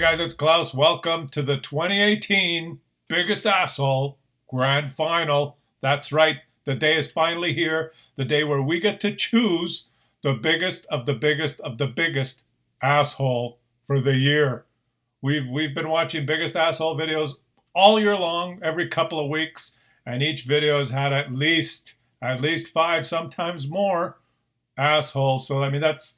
guys, it's Klaus. Welcome to the 2018 Biggest Asshole Grand Final. That's right, the day is finally here. The day where we get to choose the biggest of the biggest of the biggest asshole for the year. We've been watching Biggest Asshole videos all year long, every couple of weeks, and each video has had at least 5, sometimes more assholes. So I mean that's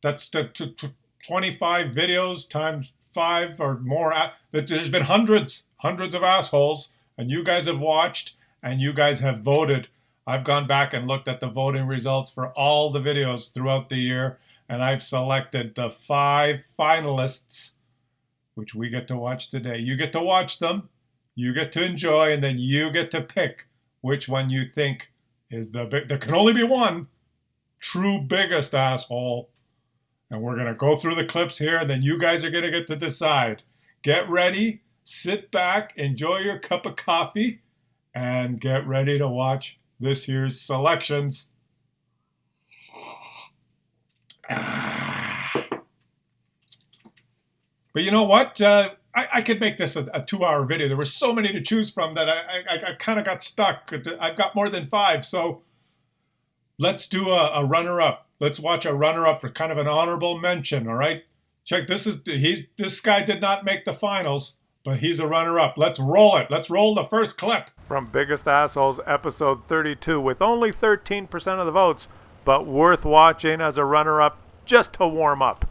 25 videos times 5 or more. There's been hundreds of assholes, and you guys have watched and you guys have voted. I've gone back and looked at the voting results for all the videos throughout the year, and I've selected the 5 finalists, which we get to watch today. You get to watch them, you get to enjoy, and then you get to pick which one you think is the big. There can only be one true biggest asshole. And we're going to go through the clips here, and then you guys are going to get to decide. Get ready, sit back, enjoy your cup of coffee, and get ready to watch this year's selections. But you know what? I could make this a 2-hour video. There were so many to choose from that I kind of got stuck. I've got more than 5, so let's do a runner-up. Let's watch a runner-up for kind of an honorable mention, all right? Check, this guy did not make the finals, but he's a runner-up. Let's roll it. Let's roll the first clip. From Biggest Assholes, episode 32, with only 13% of the votes, but worth watching as a runner-up just to warm up.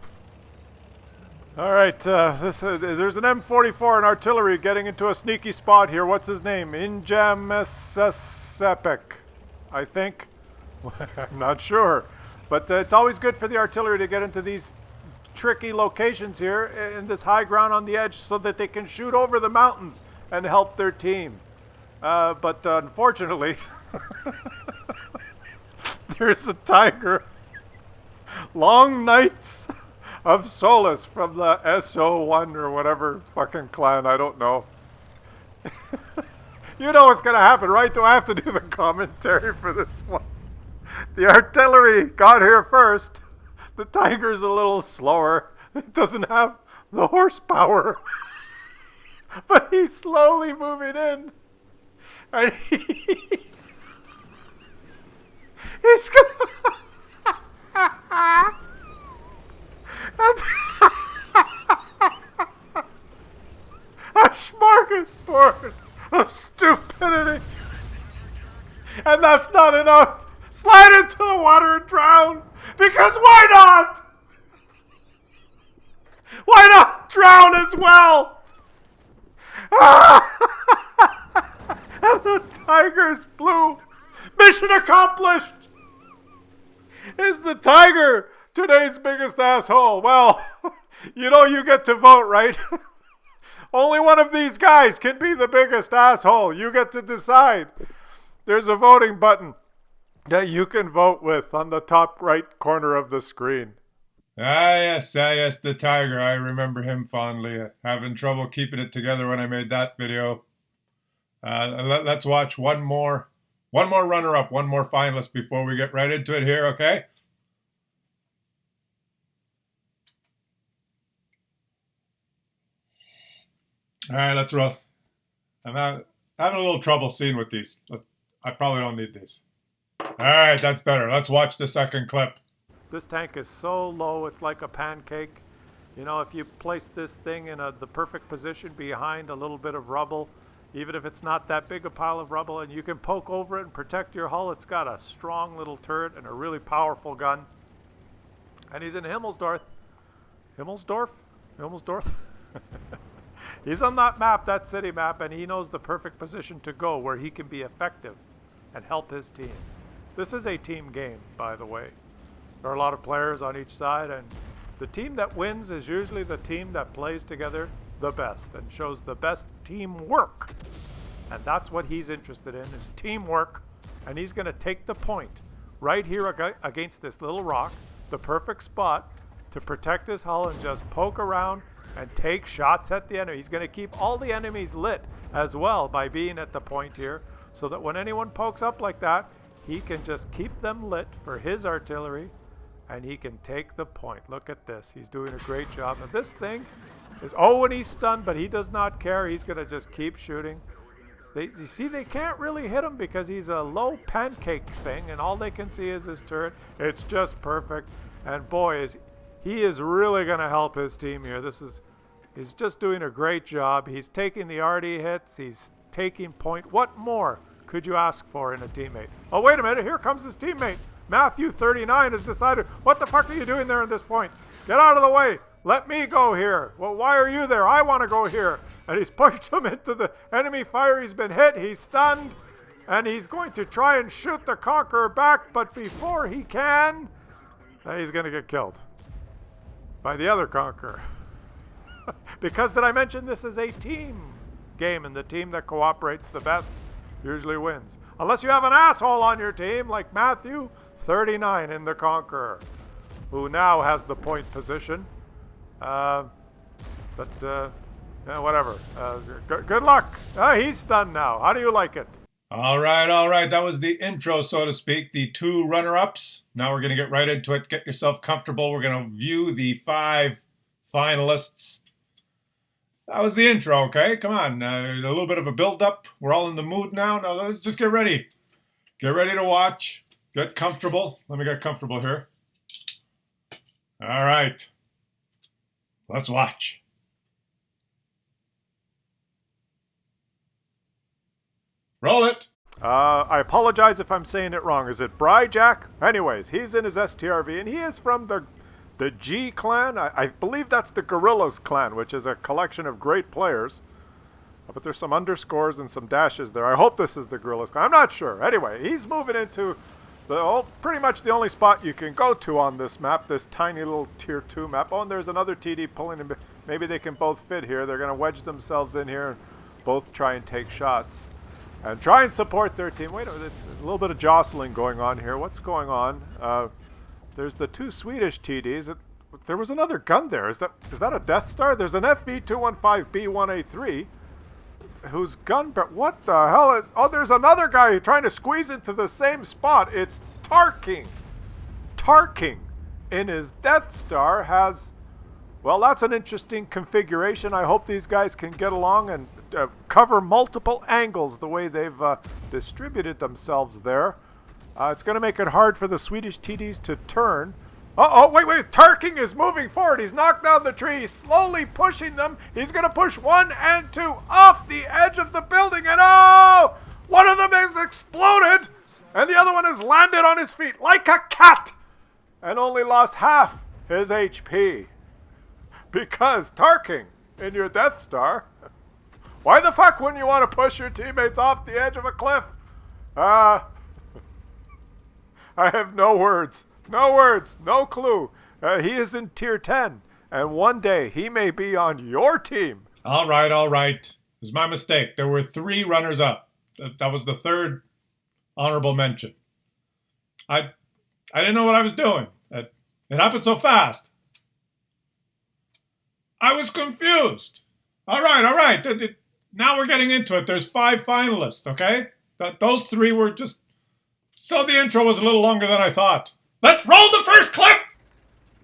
All right, there's an M44 and artillery getting into a sneaky spot here. What's his name? Injamesepik, I think. I'm not sure. But it's always good for the artillery to get into these tricky locations here in this high ground on the edge so that they can shoot over the mountains and help their team. But unfortunately, there's a tiger. Long Nights of Solace from the SO1 or whatever fucking clan, I don't know. You know what's going to happen, right? Do I have to do the commentary for this one? The artillery got here first. The tiger's a little slower. It doesn't have the horsepower. But he's slowly moving in. And he's gonna... A smorgasbord of stupidity. And that's not enough. Slide into the water and drown. Because why not? Why not drown as well? And the tiger's blue. Mission accomplished. Is the tiger today's biggest asshole? Well, you know you get to vote, right? Only one of these guys can be the biggest asshole. You get to decide. There's a voting button that you can vote with on the top right corner of the screen. Yes, the tiger. I remember him fondly. Having trouble keeping it together when I made that video. Let's watch one more runner-up, one more finalist before we get right into it here, okay? All right, let's roll. I'm having a little trouble seeing with these. I probably don't need these. All right, that's better. Let's watch the second clip. This tank is so low, it's like a pancake. You know, if you place this thing in the perfect position behind a little bit of rubble, even if it's not that big a pile of rubble, and you can poke over it and protect your hull, it's got a strong little turret and a really powerful gun. And he's in Himmelsdorf. Himmelsdorf? He's on that map, that city map, and he knows the perfect position to go where he can be effective and help his team. This is a team game, by the way. There are a lot of players on each side, and the team that wins is usually the team that plays together the best and shows the best teamwork. And that's what he's interested in, is teamwork. And he's going to take the point right here against this little rock, the perfect spot to protect his hull and just poke around and take shots at the enemy. He's going to keep all the enemies lit as well by being at the point here, so that when anyone pokes up like that, he can just keep them lit for his artillery, and he can take the point. Look at this. He's doing a great job. Now this thing And he's stunned, but he does not care. He's going to just keep shooting. You see, they can't really hit him because he's a low pancake thing, and all they can see is his turret. It's just perfect. And boy, he is really going to help his team here. He's just doing a great job. He's taking the RD hits. He's taking point. What more could you ask for in a teammate? Oh, wait a minute. Here comes his teammate. Matthew, 39, has decided, what the fuck are you doing there at this point? Get out of the way. Let me go here. Well, why are you there? I want to go here. And he's pushed him into the enemy fire. He's been hit. He's stunned. And he's going to try and shoot the Conqueror back. But before he can, he's going to get killed by the other Conqueror. Because did I mention this is a team game, and the team that cooperates the best usually wins. Unless you have an asshole on your team like Matthew, 39 in the Conqueror, who now has the point position. Whatever. Good luck. He's done now. How do you like it? All right. That was the intro, so to speak, the 2 runner-ups. Now we're going to get right into it. Get yourself comfortable. We're going to view the 5 finalists. That was the intro, okay? Come on. A little bit of a build-up. We're all in the mood now. Now let's just get ready. Get ready to watch. Get comfortable. Let me get comfortable here. All right. Let's watch. Roll it. I apologize if I'm saying it wrong. Is it Bryjack? Anyways, he's in his STRV, and he is from the G clan. I believe that's the Gorillas clan, which is a collection of great players. But there's some underscores and some dashes there. I hope this is the Gorillas clan. I'm not sure. Anyway, he's moving into pretty much the only spot you can go to on this map, this tiny little tier 2 map. Oh, and there's another TD pulling him. Maybe they can both fit here. They're going to wedge themselves in here and both try and take shots and try and support their team. Wait a minute, it's a little bit of jostling going on here. What's going on? There's the 2 Swedish TDs. There was another gun there. Is that a Death Star? There's an FV215B1A3 whose gun... What the hell is... Oh, there's another guy trying to squeeze into the same spot. It's Tarking. Tarking in his Death Star has... Well, that's an interesting configuration. I hope these guys can get along and cover multiple angles the way they've distributed themselves there. It's going to make it hard for the Swedish TDs to turn. Wait. Tarking is moving forward. He's knocked down the tree. He's slowly pushing them. He's going to push 1 and 2 off the edge of the building. And one of them has exploded. And the other one has landed on his feet like a cat. And only lost half his HP. Because Tarking, in your Death Star, why the fuck wouldn't you want to push your teammates off the edge of a cliff? I have no words. No clue. He is in tier 10, and one day he may be on your team. All right. It was my mistake. There were 3 runners-up. That was the 3rd honorable mention. I didn't know what I was doing. It happened so fast. I was confused. All right. Now we're getting into it. There's 5 finalists, okay? Those 3 were just... So the intro was a little longer than I thought. Let's roll the first clip!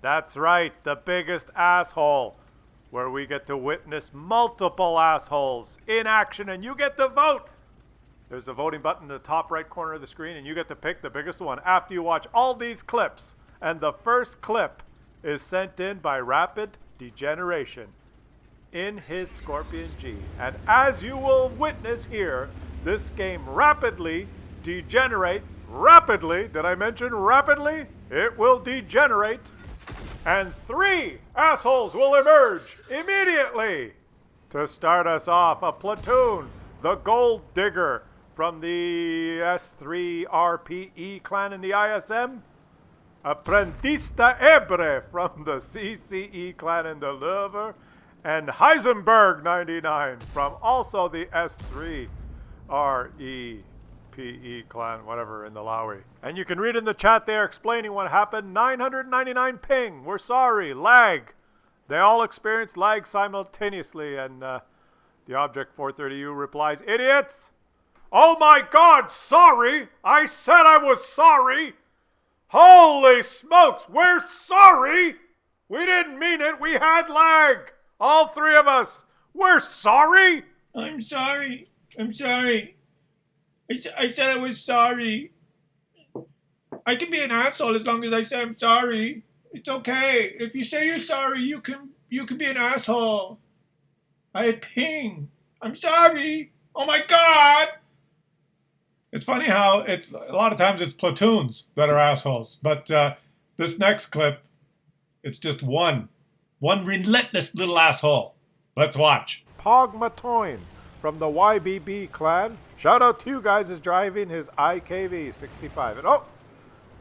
That's right, the biggest asshole, where we get to witness multiple assholes in action, and you get to vote. There's a voting button in the top right corner of the screen, and you get to pick the biggest one after you watch all these clips. And the first clip is sent in by Rapid Degeneration in his Scorpion G. And as you will witness here, this game rapidly degenerates. Rapidly, did I mention rapidly? It will degenerate. And 3 assholes will emerge immediately to start us off. A platoon, the Gold Digger from the S3RPE clan in the ISM. Aprendista Ebre from the CCE clan in the Louvre. And Heisenberg 99 from also the S3REPE clan, whatever, in the Lowy. And you can read in the chat there explaining what happened. 999 ping. We're sorry. Lag. They all experienced lag simultaneously. And the Object 430U replies, idiots! Oh my God, sorry! I said I was sorry! Holy smokes, we're sorry! We didn't mean it. We had lag. All three of us. We're sorry. I'm sorry. I'm sorry. I said I was sorry. I can be an asshole as long as I say I'm sorry. It's okay. If you say you're sorry, you can be an asshole. I had ping. I'm sorry. Oh my God. It's funny how it's a lot of times it's platoons that are assholes, but this next clip, it's just one relentless little asshole. Let's watch. Pog Matoyne from the YBB clan. Shout out to you guys is driving his IKV 65. And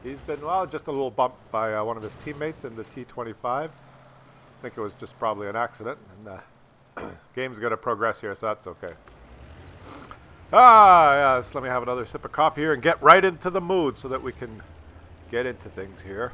he's been, just a little bumped by one of his teammates in the T25. I think it was just probably an accident. And game's going to progress here, so that's okay. Yes, let me have another sip of coffee here and get right into the mood so that we can get into things here.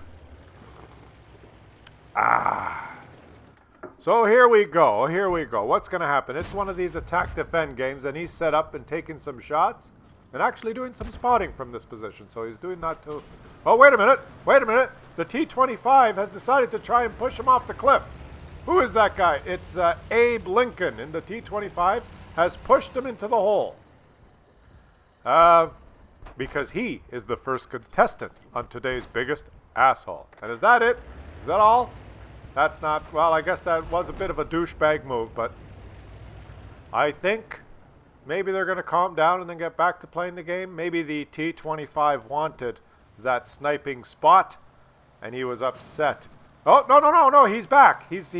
So here we go. What's going to happen? It's one of these attack-defend games, and he's set up and taking some shots and actually doing some spotting from this position. So he's doing that too. Oh, wait a minute. The T-25 has decided to try and push him off the cliff. Who is that guy? It's Abe Lincoln in the T-25 has pushed him into the hole. Because he is the first contestant on today's biggest asshole. And is that it? Is that all? That's not, well, I guess that was a bit of a douchebag move, but I think maybe they're going to calm down and then get back to playing the game. Maybe the T-25 wanted that sniping spot, and he was upset. Oh, no, he's back. He's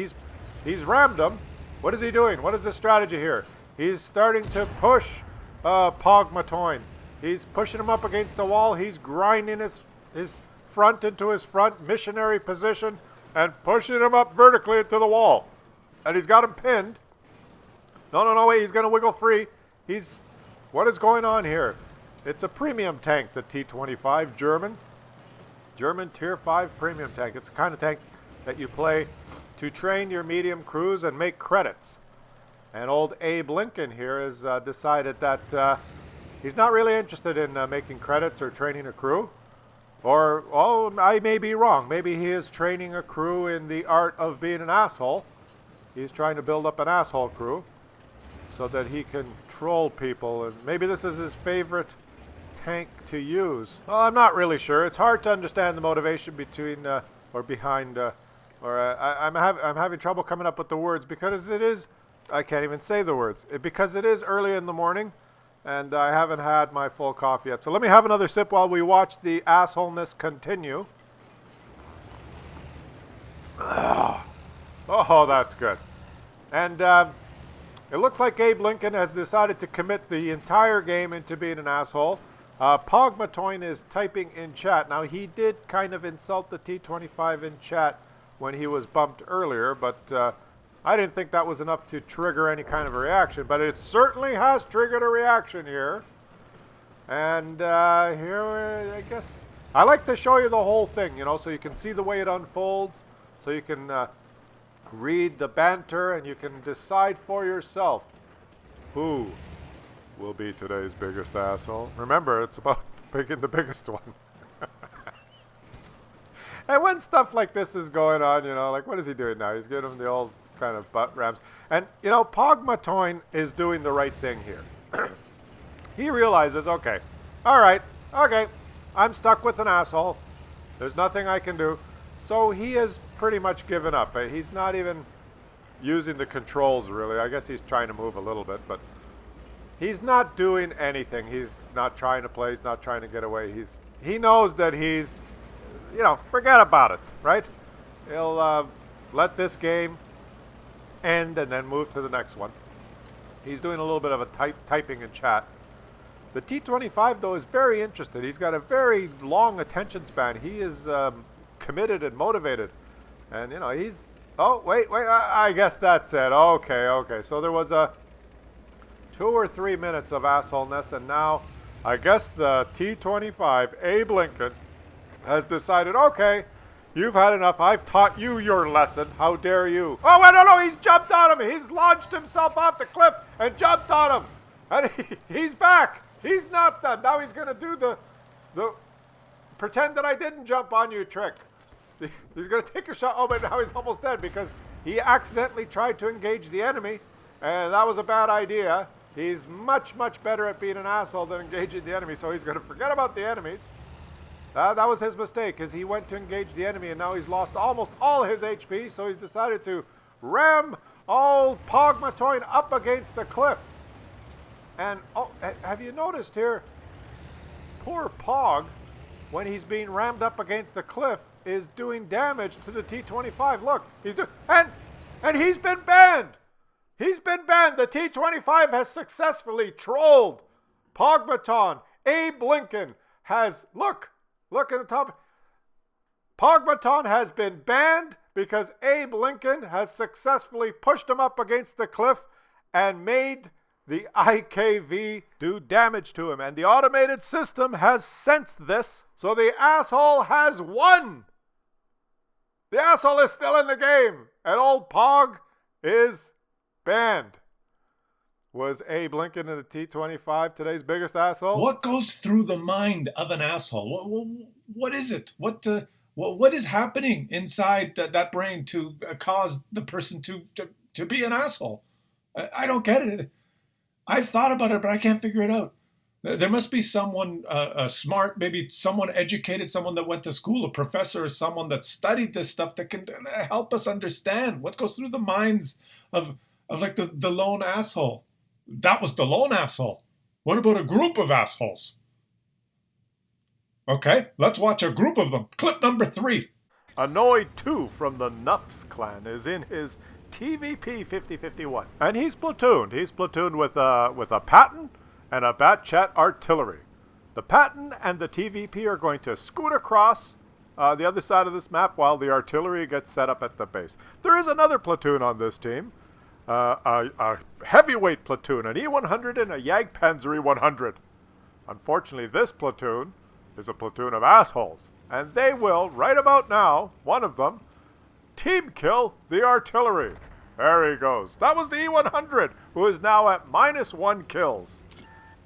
rammed him. What is he doing? What is the strategy here? He's starting to push Pog Matoyne. He's pushing him up against the wall. He's grinding his front into his front missionary position and pushing him up vertically into the wall. And he's got him pinned. No, wait, he's going to wiggle free. What is going on here? It's a premium tank, the T-25, German Tier 5 premium tank. It's the kind of tank that you play to train your medium crews and make credits. And old Abe Lincoln here has decided that he's not really interested in making credits or training a crew. Or, I may be wrong. Maybe he is training a crew in the art of being an asshole. He's trying to build up an asshole crew so that he can troll people. And maybe this is his favorite tank to use. Well, I'm not really sure. It's hard to understand the motivation behind. I'm having trouble coming up with the words because it is. I can't even say the words because it is early in the morning. And I haven't had my full coffee yet. So let me have another sip while we watch the assholeness continue. Oh, that's good. And it looks like Abe Lincoln has decided to commit the entire game into being an asshole. Pog Matoyne is typing in chat. Now, he did kind of insult the T-25 in chat when he was bumped earlier, but I didn't think that was enough to trigger any kind of a reaction, but it certainly has triggered a reaction here. And here, I guess, I like to show you the whole thing, so you can see the way it unfolds, so you can read the banter, and you can decide for yourself who will be today's biggest asshole. Remember, it's about picking the biggest one. And when stuff like this is going on, like what is he doing now? He's giving him the old kind of butt rams. And, Pog Matoyne is doing the right thing here. He realizes, okay, I'm stuck with an asshole. There's nothing I can do. So he has pretty much given up. He's not even using the controls, really. I guess he's trying to move a little bit, but he's not doing anything. He's not trying to play. He's not trying to get away. He knows that he's, forget about it, right? He'll let this game end and then move to the next one. He's doing a little bit of a typing in chat. The T-25, though, is very interested. He's got a very long attention span. He is committed and motivated. And, he's... Oh, wait, I guess that's it. Okay. So there was 2 or 3 minutes of assholeness, and now I guess the T-25, Abe Lincoln, has decided, okay, you've had enough. I've taught you your lesson. How dare you? Oh, wait, no, he's jumped on him. He's launched himself off the cliff and jumped on him. And he's back. He's not done. Now he's going to do the pretend that I didn't jump on you trick. He's going to take a shot. Oh, but now he's almost dead because he accidentally tried to engage the enemy, and that was a bad idea. He's much, much better at being an asshole than engaging the enemy, so he's going to forget about the enemies. That was his mistake, because he went to engage the enemy, and now he's lost almost all his HP, so he's decided to ram old Pog Matoin up against the cliff. And have you noticed here, poor Pog, when he's being rammed up against the cliff, is doing damage to the T-25. Look, and he's been banned. He's been banned. The T-25 has successfully trolled Pog Matoin. Abe Lincoln has, look at the top. Pog Matoin has been banned because Abe Lincoln has successfully pushed him up against the cliff and made the IKV do damage to him. And the automated system has sensed this, so the asshole has won. The asshole is still in the game, and old Pog is banned. Was Abe Lincoln in the T-25 today's biggest asshole? What goes through the mind of an asshole? What is it? What is happening inside that brain to cause the person to be an asshole? I don't get it. I've thought about it, but I can't figure it out. There must be someone smart, maybe someone educated, someone that went to school, a professor, or someone that studied this stuff that can help us understand what goes through the minds of like the lone asshole. That was the lone asshole. What about a group of assholes? Okay, let's watch a group of them. Clip number 3. Annoyed 2 from the Nuffs clan is in his TVP 5051. And he's platooned. He's platooned with a Patton and a Batchat artillery. The Patton and the TVP are going to scoot across the other side of this map while the artillery gets set up at the base. There is another platoon on this team. A heavyweight platoon, an E-100 and a Jagdpanzerei 100. Unfortunately, this platoon is a platoon of assholes. And they will, right about now, one of them, team kill the artillery. There he goes. That was the E-100, who is now at -1 kills.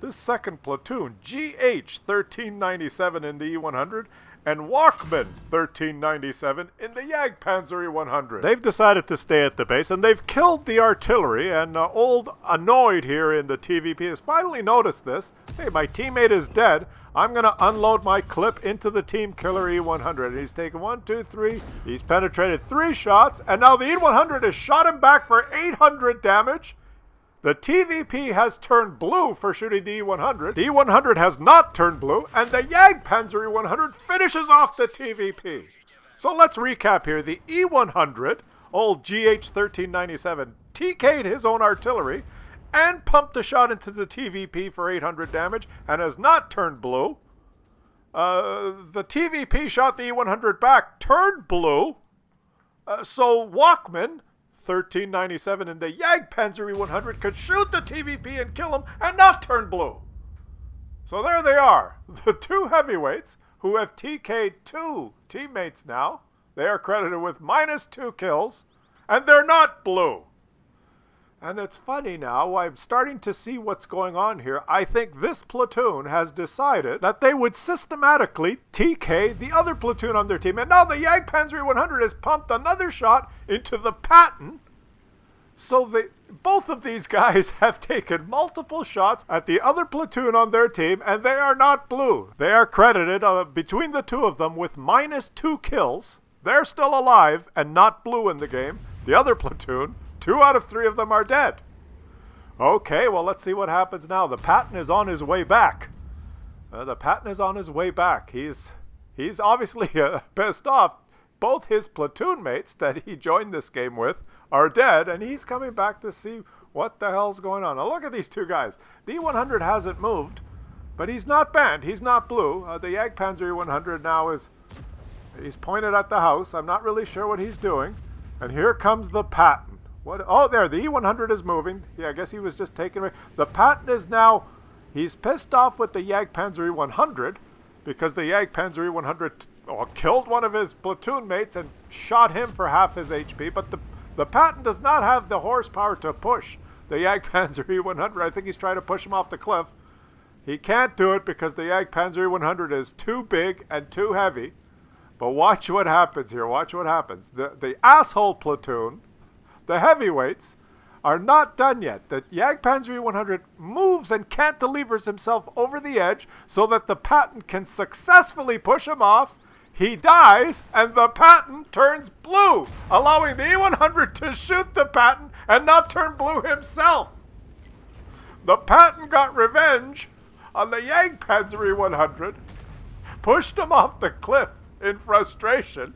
This second platoon, GH 1397 in the E-100, and Walkman 1397 in the Jagdpanzerei 100. They've decided to stay at the base, and they've killed the artillery, and old Annoyed here in the TVP has finally noticed this. Hey, my teammate is dead. I'm going to unload my clip into the team killer E-100. And he's taken 1, 2, 3. He's penetrated 3 shots, and now the E-100 has shot him back for 800 damage. The TVP has turned blue for shooting the E-100. The E-100 has not turned blue, and the Jagdpanzerei 100 finishes off the TVP. So let's recap here. The E-100, old GH 1397, TK'd his own artillery and pumped a shot into the TVP for 800 damage and has not turned blue. The TVP shot the E-100 back, turned blue. So Walkman 1397 in the Jagdpanzerei 100 could shoot the TVP and kill him and not turn blue. So there they are, the 2 heavyweights who have TK'd 2 teammates now. They are credited with -2 kills, and they're not blue. And it's funny now, I'm starting to see what's going on here. I think this platoon has decided that they would systematically TK the other platoon on their team. And now the Jagdpanzerei 100 has pumped another shot into the Patton. So both of these guys have taken multiple shots at the other platoon on their team, and they are not blue. They are credited, between the 2 of them, with -2 kills. They're still alive and not blue in the game. The other platoon, 2 out of 3 of them are dead. Okay, well, let's see what happens now. The Patton is on his way back. The Patton is on his way back. He's obviously pissed off. Both his platoon mates that he joined this game with are dead, and he's coming back to see what the hell's going on. Now, look at these 2 guys. The E-100 hasn't moved, but he's not banned. He's not blue. The Jagdpanzerei 100 now he's pointed at the house. I'm not really sure what he's doing. And here comes the Patton. What? Oh, there, the E-100 is moving. Yeah, I guess he was just taken away. The Patton is now, he's pissed off with the Jagdpanzerei 100 because the Jagdpanzerei 100 killed one of his platoon mates and shot him for half his HP. But the Patton does not have the horsepower to push the Jagdpanzerei 100. I think he's trying to push him off the cliff. He can't do it because the Jagdpanzerei 100 is too big and too heavy. But watch what happens here. Watch what happens. The asshole platoon The heavyweights are not done yet. The Jagdpanzer 100 moves and cantilevers himself over the edge so that the Patton can successfully push him off. He dies, and the Patton turns blue, allowing the E100 to shoot the Patton and not turn blue himself. The Patton got revenge on the Jagdpanzer 100, pushed him off the cliff in frustration.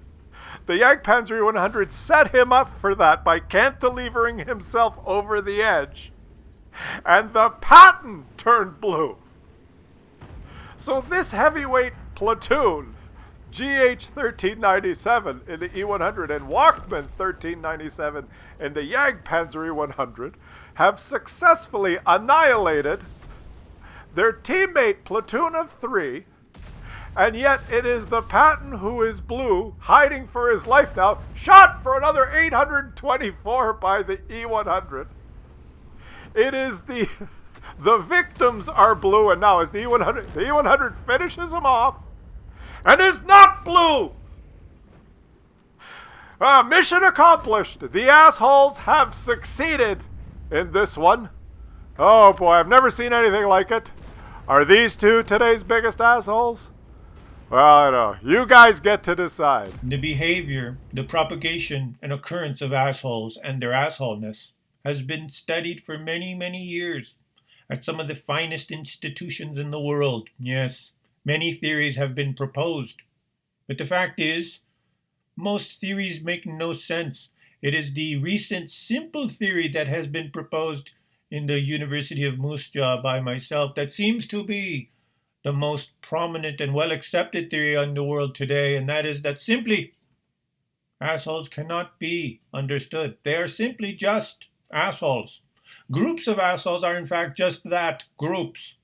The Jagdpanzer 100 set him up for that by cantilevering himself over the edge, and the Patton turned blue. So this heavyweight platoon, GH 1397 in the E100 and Walkman 1397 in the Jagdpanzer 100, have successfully annihilated their teammate platoon of 3, and yet it is the Patton who is blue, hiding for his life now, shot for another 824 by the E100. It is the victims are blue, and now as the E100 finishes him off, and is not blue. Mission accomplished. The assholes have succeeded in this one. Oh boy, I've never seen anything like it. Are these two today's biggest assholes? Well, I know. You guys get to decide. The behavior, the propagation, and occurrence of assholes and their assholeness has been studied for many, many years at some of the finest institutions in the world. Yes, many theories have been proposed. But the fact is, most theories make no sense. It is the recent simple theory that has been proposed in the University of Moose Jaw by myself that seems to be the most prominent and well-accepted theory in the world today, and that is that simply assholes cannot be understood. They are simply just assholes. Groups of assholes are in fact just that, groups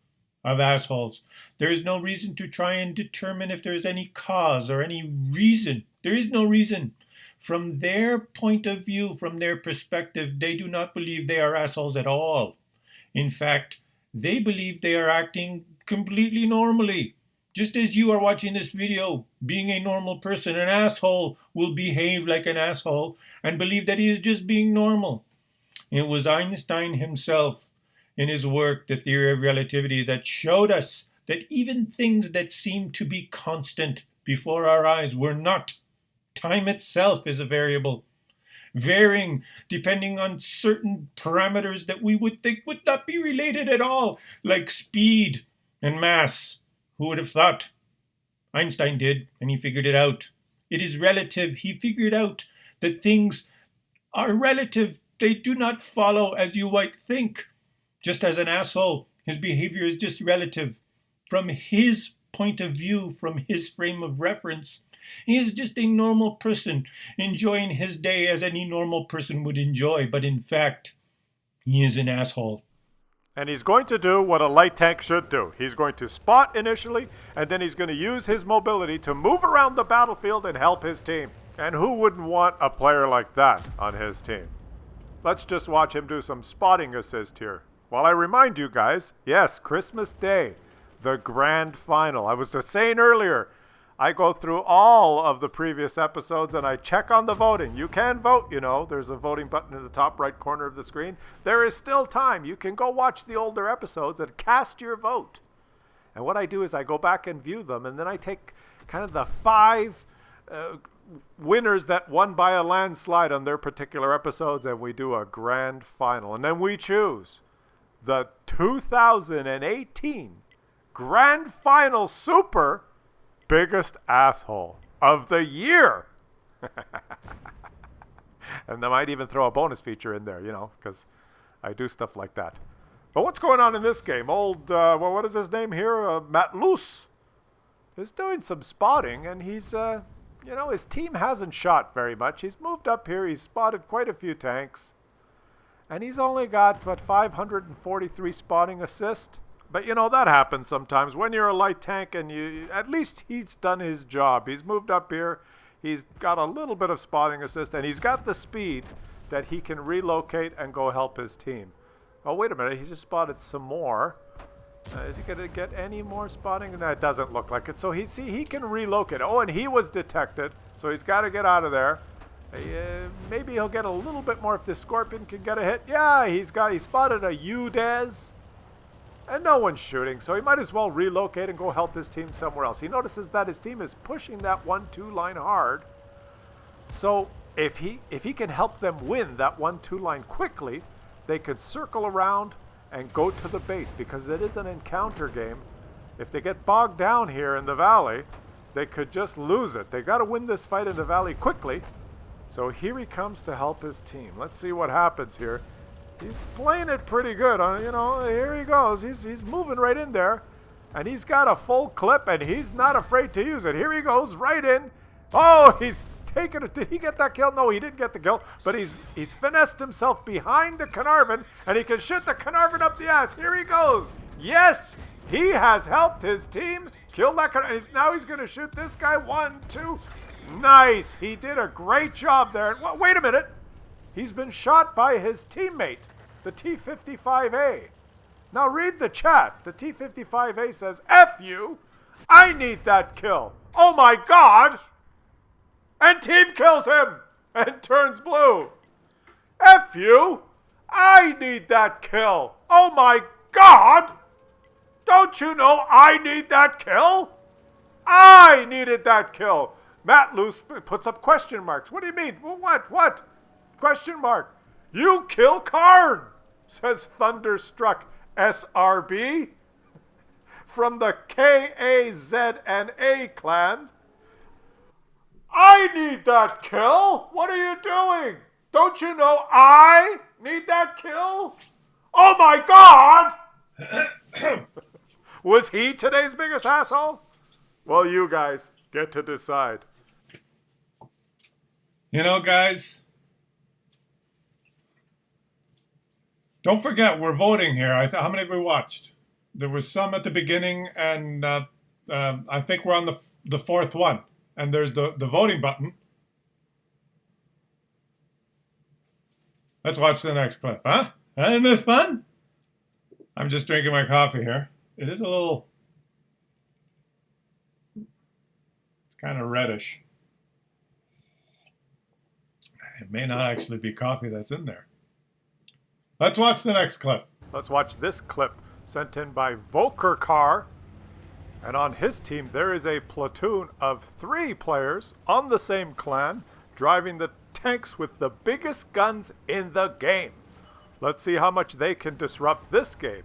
of assholes. There is no reason to try and determine if there is any cause or any reason. There is no reason. From their point of view, from their perspective, they do not believe they are assholes at all. In fact, they believe they are acting completely normally. Just as you are watching this video, being a normal person, an asshole will behave like an asshole and believe that he is just being normal. It was Einstein himself, in his work, The Theory of Relativity, that showed us that even things that seem to be constant before our eyes were not. Time itself is a variable, varying depending on certain parameters that we would think would not be related at all, like speed and mass. Who would have thought? Einstein did, and he figured it out. It is relative. He figured out that things are relative. They do not follow as you might think. Just as an asshole, his behavior is just relative. From his point of view, from his frame of reference, he is just a normal person, enjoying his day as any normal person would enjoy. But in fact, he is an asshole. And he's going to do what a light tank should do. He's going to spot initially, and then he's going to use his mobility to move around the battlefield and help his team. And who wouldn't want a player like that on his team? Let's just watch him do some spotting assist here. While I remind you guys, yes, Christmas Day, the grand final. I was just saying earlier, I go through all of the previous episodes and I check on the voting. You can vote, you know. There's a voting button in the top right corner of the screen. There is still time. You can go watch the older episodes and cast your vote. And what I do is I go back and view them, and then I take kind of the 5 winners that won by a landslide on their particular episodes, and we do a grand final. And then we choose the 2018 Grand Final Super Biggest Asshole of the Year. And I might even throw a bonus feature in there, you know, because I do stuff like that. But what's going on in this game? What is his name here? Matt Luce is doing some spotting, and he's, his team hasn't shot very much. He's moved up here. He's spotted quite a few tanks. And he's only got, 543 spotting assists. But, that happens sometimes. When you're a light tank and at least he's done his job. He's moved up here. He's got a little bit of spotting assist, and he's got the speed that he can relocate and go help his team. Oh, wait a minute. He just spotted some more. Is he going to get any more spotting? No, it doesn't look like it. So he can relocate. Oh, and he was detected. So he's got to get out of there. Maybe he'll get a little bit more if this Scorpion can get a hit. Yeah, he spotted a UDES. And no one's shooting, so he might as well relocate and go help his team somewhere else. He notices that his team is pushing that 1-2 line hard. So if he can help them win that 1-2 line quickly, they could circle around and go to the base, because it is an encounter game. If they get bogged down here in the valley, they could just lose it. They got to win this fight in the valley quickly. So here he comes to help his team. Let's see what happens here. He's playing it pretty good. You know, here he goes. He's moving right in there. And he's got a full clip, and he's not afraid to use it. Here he goes, right in. Oh, he's taken it. Did he get that kill? No, he didn't get the kill. But he's finessed himself behind the Carnarvon, and he can shoot the Carnarvon up the ass. Here he goes. Yes, he has helped his team kill that Carnarvon. Now he's going to shoot this guy. 1, 2. Nice. He did a great job there. Wait a minute. He's been shot by his teammate, the T-55A. Now read the chat. The T-55A says, F you, I need that kill. Oh my God. And team kills him and turns blue. F you, I need that kill. Oh my God. Don't you know I need that kill? I needed that kill. Matt Luce puts up question marks. What do you mean? Well, what? Question mark. You kill Karn, says Thunderstruck SRB from the KAZNA clan. I need that kill. What are you doing? Don't you know I need that kill? Oh my God! Was he today's biggest asshole? Well, you guys get to decide. You know, guys, don't forget, we're voting here. How many have we watched? There was some at the beginning, and I think we're on the fourth one. And there's the voting button. Let's watch the next clip, huh? Isn't this fun? I'm just drinking my coffee here. It is a little... It's kind of reddish. It may not actually be coffee that's in there. Let's watch the next clip. Let's watch this clip sent in by Volkerkar. And on his team, there is a platoon of 3 players on the same clan driving the tanks with the biggest guns in the game. Let's see how much they can disrupt this game.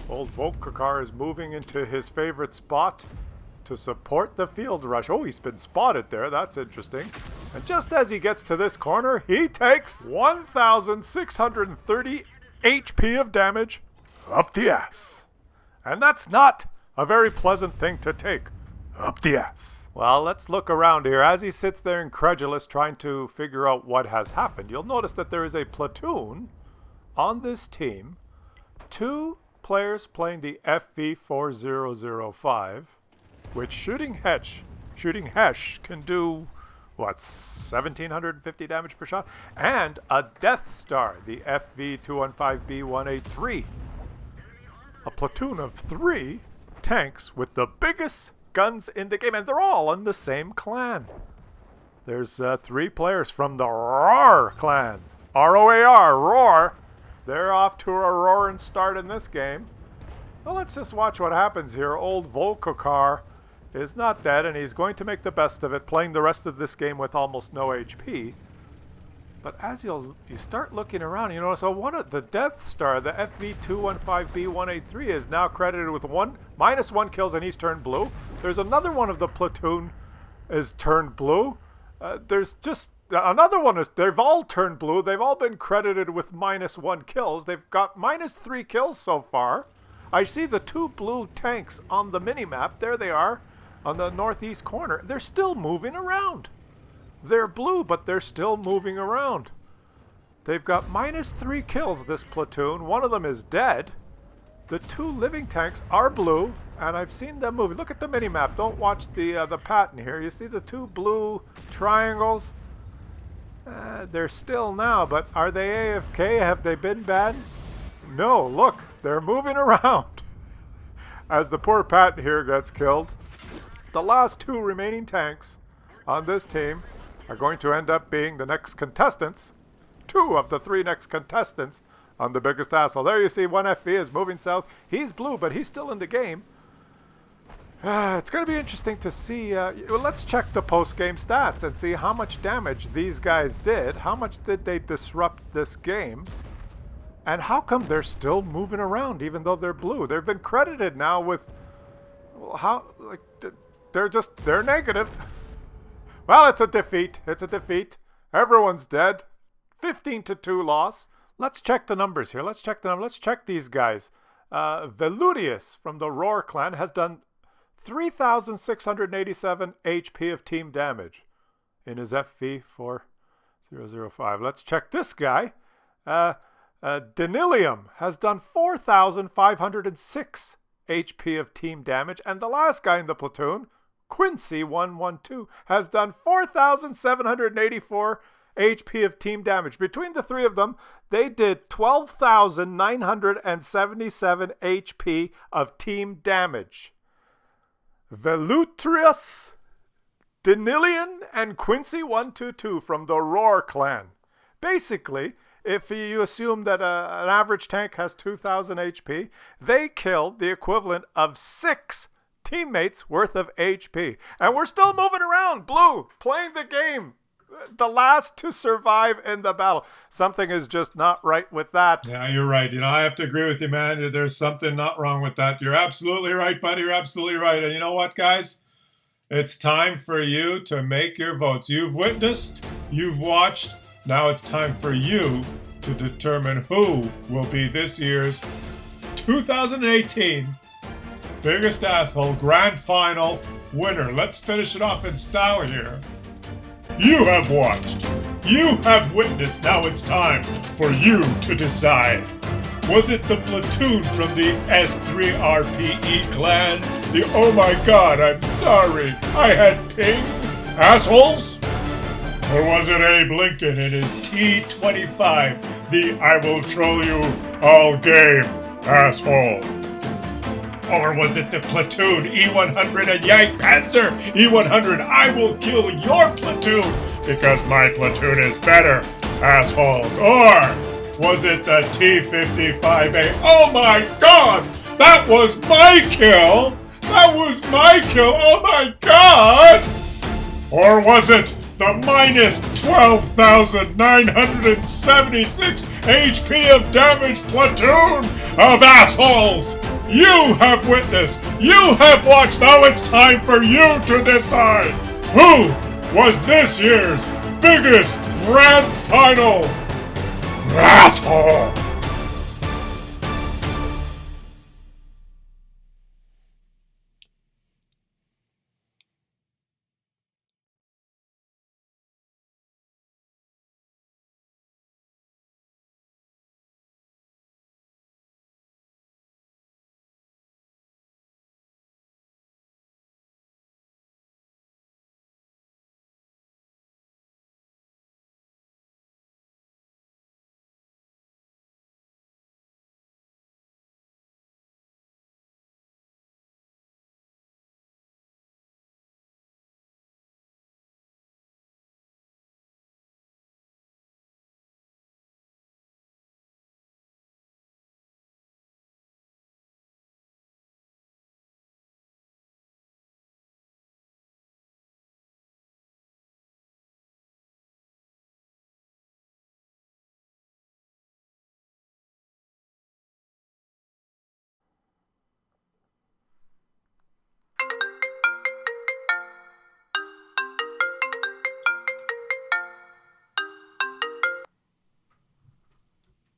Old Volkerkar is moving into his favorite spot to support the field rush. Oh, he's been spotted there. That's interesting. And just as he gets to this corner, he takes 1,630 HP of damage up the ass. And that's not a very pleasant thing to take up the ass. Well, let's look around here. As he sits there incredulous trying to figure out what has happened, you'll notice that there is a platoon on this team. 2 players playing the FV4005, which shooting Hesh can do, what, 1,750 damage per shot? And a Death Star, the FV215B183. A platoon of 3 tanks with the biggest guns in the game, and they're all in the same clan. There's 3 players from the ROAR clan. R-O-A-R, Roar. They're off to a roaring start in this game. Well, let's just watch what happens here. Old Volkerkar is not dead, and he's going to make the best of it, playing the rest of this game with almost no HP. But as you start looking around, you notice one of the Death Star, the FV215B183, is now credited with -1 kills, and he's turned blue. There's another one of the platoon is turned blue. There's just another one they've all turned blue. They've all been credited with -1 kills. They've got -3 kills so far. I see the 2 blue tanks on the mini-map. There they are on the northeast corner. They're still moving around. They're blue, but they're still moving around. They've got -3 kills, this platoon. One of them is dead. The 2 living tanks are blue, and I've seen them move. Look at the mini-map. Don't watch the pattern here. You see the 2 blue triangles? They're still now, but are they AFK? Have they been bad? No, look, they're moving around. As the poor Pat here gets killed. The last 2 remaining tanks on this team are going to end up being the next contestants. 2 of the 3 next contestants on The Biggest Asshole. There you see 1FV is moving south. He's blue, but he's still in the game. It's going to be interesting to see. Let's check the post-game stats and see how much damage these guys did. How much did they disrupt this game? And how come they're still moving around even though they're blue? They've been credited now with... they're negative. Well, it's a defeat. It's a defeat. Everyone's dead. 15-2 loss. Let's check the numbers here. Let's check these guys. Veludius from the Roar clan has done 3,687 HP of team damage in his FV4005. Let's check this guy. Denilium has done 4,506 HP of team damage. And the last guy in the platoon, Quincy112, has done 4,784 HP of team damage. Between the 3 of them, they did 12,977 HP of team damage. Velutrius, Denilian, and Quincy122 from the Roar clan. Basically, if you assume that an average tank has 2,000 HP, they killed the equivalent of 6 teammates worth of HP. And we're still moving around, blue, playing the game. The last to survive in the battle. Something is just not right with that. Yeah, you're right. I have to agree with you, man. There's something not wrong with that. You're absolutely right, buddy. You're absolutely right. And you know what, guys? It's time for you to make your votes. You've witnessed, you've watched. Now it's time for you to determine who will be this year's 2018 Biggest Asshole Grand Final winner. Let's finish it off in style here. You have watched. You have witnessed. Now it's time for you to decide. Was it the platoon from the S3RPE clan? The oh my god, I'm sorry, I had ping assholes? Or was it Abe Lincoln in his T25, the I will troll you all game asshole? Or was it the platoon E100 and Yank Panzer E100? I will kill your platoon because my platoon is better, assholes. Or was it the T55A? Oh my god! That was my kill! That was my kill! Oh my god! Or was it the minus 12,976 HP of damage platoon of assholes? You have witnessed, you have watched, now it's time for you to decide who was this year's biggest grand final asshole.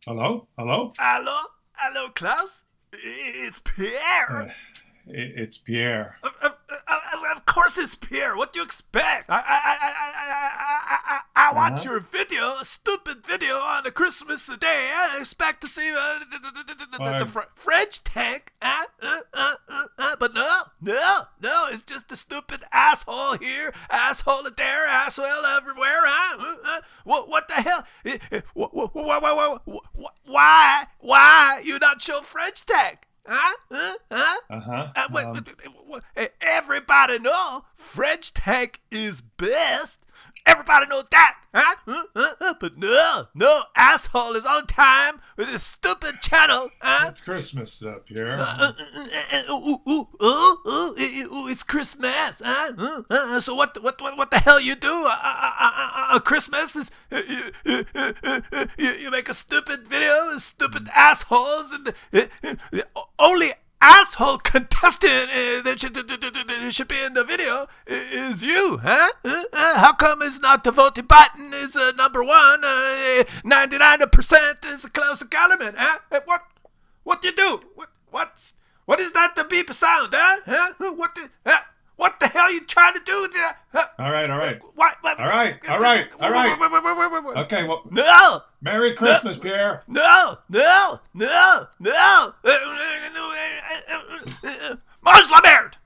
Hello? Hello? Hello, Klaus? It's Pierre. It's Pierre. Of course it's Pierre. What do you expect? I watch your video, a stupid video on a Christmas day. I expect to see the French tank. But no, it's just the stupid asshole here, asshole there, asshole everywhere. What the hell? Why you not show French tank? Everybody know French tank is best. Everybody knows that, huh? But no asshole is on time with this stupid channel, huh? It's Christmas, Pierre. It's Christmas, huh? So what the hell you do on Christmas is you make a stupid video with stupid assholes, and only asshole contestant that should be in the video is you, huh? How come it's not the voting button is number one? 99% is Claus and Kellerman, huh? What you do? What is that? The beep sound, huh? What the hell you trying to do? All right. What? All right. Okay, well, No. Merry Christmas, Pierre. No. Mange la merde.